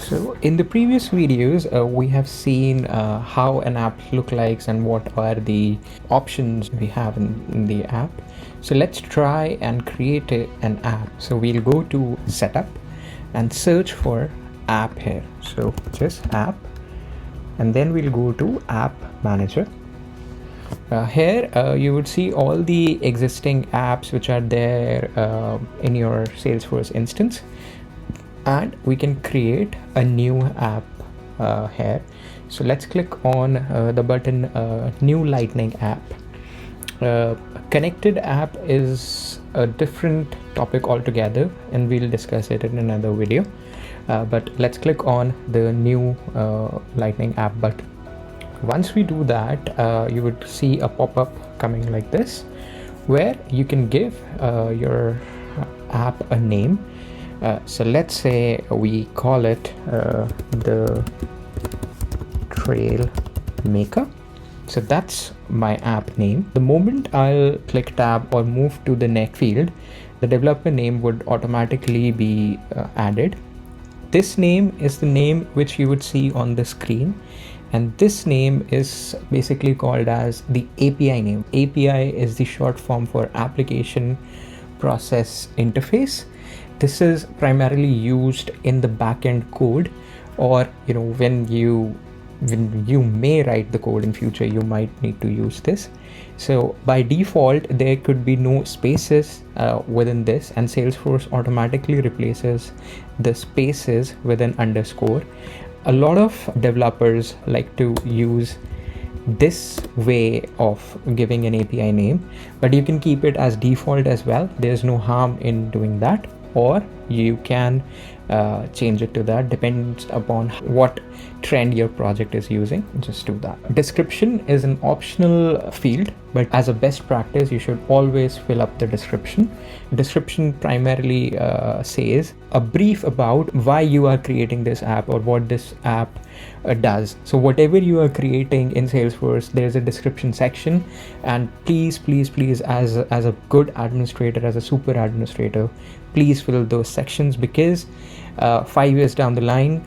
So in the previous videos, we have seen how an app looks like and what are the options we have in the app. So let's try and create an app. So we'll go to setup and search for app here. So just app, and then we'll go to app manager. Here you would see all the existing apps which are there in your Salesforce instance, and we can create a new app here. So let's click on the button new lightning app. Connected app is a different topic altogether, and we'll discuss it in another video, but let's click on the new lightning app button. Once we do that, you would see a pop-up coming like this, where you can give your app a name. So let's say we call it the trail maker. So that's my app name. The moment I'll click tab or move to the next field, the developer name would automatically be added. This name is the name which you would see on the screen, and this name is basically called as the API name. API is the short form for application process interface. This is primarily used in the backend code, or when you may write the code in future, you might need to use this. So by default, there could be no spaces within this, and Salesforce automatically replaces the spaces with an underscore. A lot of developers like to use this way of giving an API name, but you can keep it as default as well. There's no harm in doing that, or you can change it to that. Depends upon what trend your project is using. Just do that. Description is an optional field, but as a best practice, you should always fill up the description. Description primarily says a brief about why you are creating this app or what this app does. So whatever you are creating in Salesforce, there's a description section, and please as a good administrator, as a super administrator, please fill those sections, because 5 years down the line,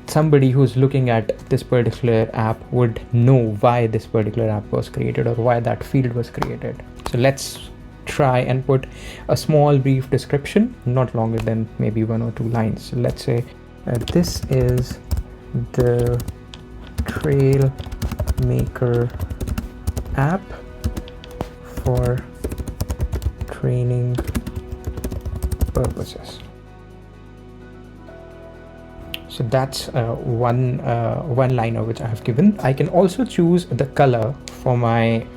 somebody who's looking at this particular app would know why this particular app was created or why that field was created. So let's try and put a small brief description, not longer than maybe 1 or 2 lines. So let's say this is the trail maker app for training purposes. So that's one liner which I have given. I can also choose the color for my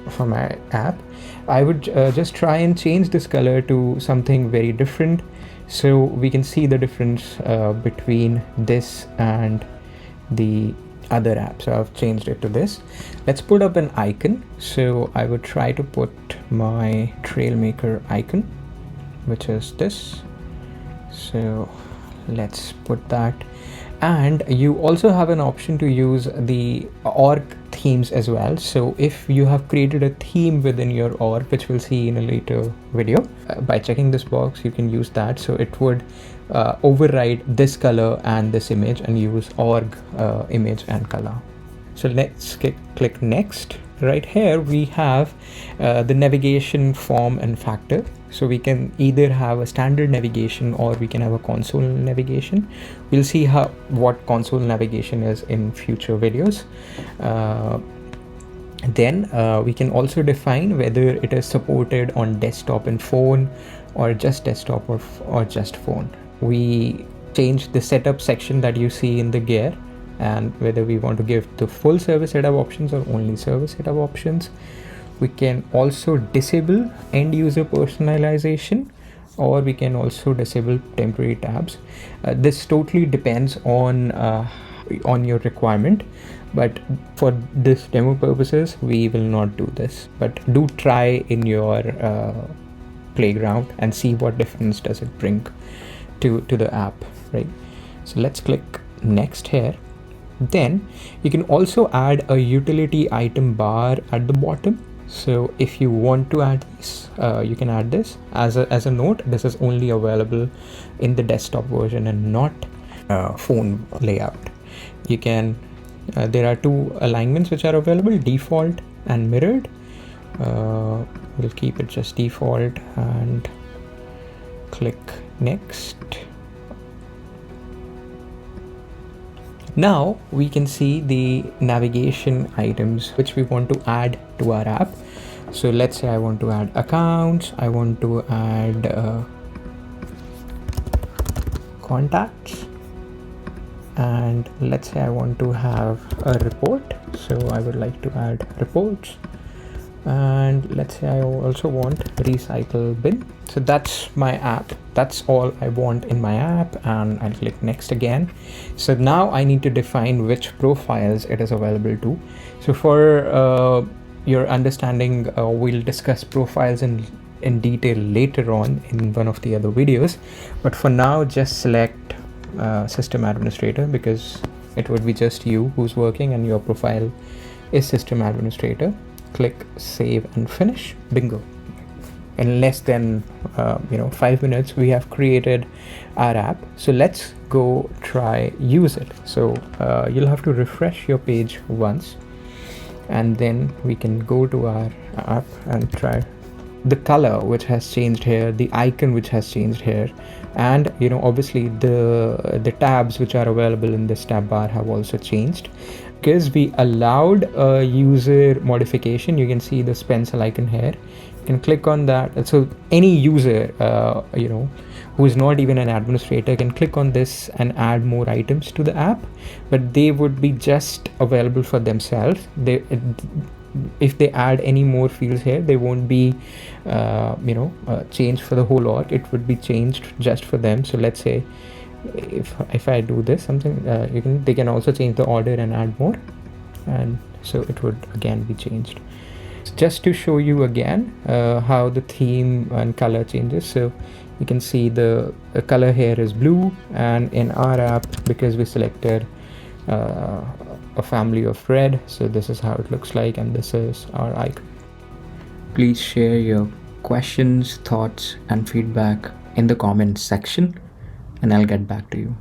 app. I would just try and change this color to something very different, so we can see the difference between this and the other app. So I've changed it to this. Let's put up an icon. So I would try to put my trail maker icon, which is this. So let's put that. And you also have an option to use the org themes as well. So if you have created a theme within your org, which we'll see in a later video, by checking this box, you can use that. So it would override this color and this image and use org image and color. So let's click next. Right here we have the navigation form and factor. So we can either have a standard navigation or we can have a console navigation. We'll see what console navigation is in future videos. Then we can also define whether it is supported on desktop and phone, or just desktop or just phone. We change the setup section that you see in the gear, and whether we want to give the full service setup options or only service setup options. We can also disable end user personalization, or we can also disable temporary tabs. This totally depends on your requirement, but for this demo purposes, we will not do this. But do try in your playground and see what difference does it bring to the app, right? So let's click next here. Then you can also add a utility item bar at the bottom. So if you want to add this, you can add this. As a note, this is only available in the desktop version and not phone layout. You can there are two alignments which are available, default and mirrored. We'll keep it just default and click next. Now we can see the navigation items which we want to add to our app. So let's say I want to add accounts, I want to add contacts, and let's say I want to have a report. So I would like to add reports, and let's say I also want recycle bin. So that's my app. That's all I want in my app, and I'll click next again. So now I need to define which profiles it is available to. So for your understanding, we'll discuss profiles in detail later on in one of the other videos, but for now just select system administrator, because it would be just you who's working and your profile is system administrator. Click save and finish. Bingo. In less than 5 minutes we have created our app. So let's go try use it. So you'll have to refresh your page once, and then we can go to our app and try. The color which has changed here, the icon which has changed here, and obviously the tabs which are available in this tab bar have also changed, because we allowed a user modification. You can see this pencil icon here. You can click on that. So any user who is not even an administrator can click on this and add more items to the app, but they would be just available for themselves. If they add any more fields here, they won't be changed for the whole org. It would be changed just for them. So let's say if I do this something, they can also change the order and add more, and so it would again be changed. Just to show you again how the theme and color changes. So you can see the color here is blue, and in our app, because we selected a family of red, so this is how it looks like, and this is our icon. Please share your questions, thoughts and feedback in the comments section, and I'll get back to you.